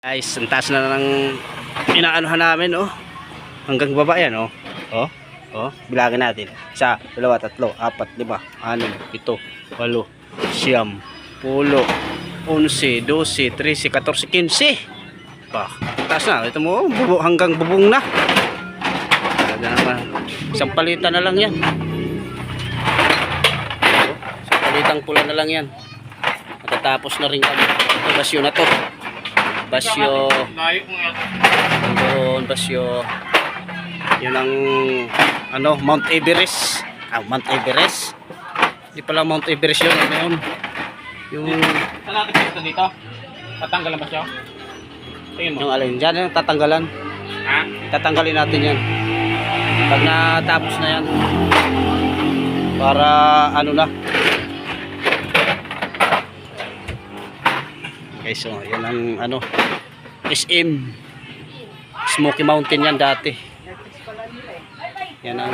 Guys, ang taas na ng inaanuhan namin, oh. Hanggang baba yan, oh. Bilangin natin. 1, 2, 3, 4, 5, 6, 7, 8, 9, 10, 11, 12, 13, 14, 15. Bah, taas na. Ito mo, hanggang bubong na. Isang palitan na lang yan. Isang palitang pula na lang yan. Matatapos na rin kami. Ito, basyo na to. Basyo. Basyo. Yun ang ano, Mount Everest. Mount Everest. Hindi pala Mount Everest yun. Ano yun? Yung natin pito dito. Tatanggalan ba siya? Tingin mo. yung alin dyan, yung tatanggalan. Ha? Tatanggalin natin yan. Pag natapos na yan. Para ano na. Okay, so yan ang ano, SM Smoky Mountain yan dati. Yan ang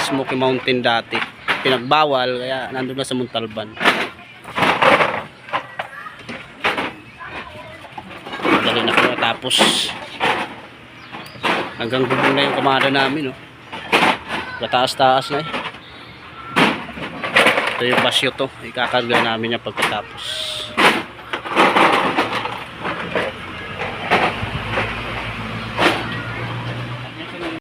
Smoky Mountain dati. Pinagbawal kaya nandun na sa Montalban. Madali na kami tapos. Hanggang bubong na yung kamada namin, oh. Mataas-taas na eh. Ito yung basyo to. Ikakarga namin yan pagkatapos.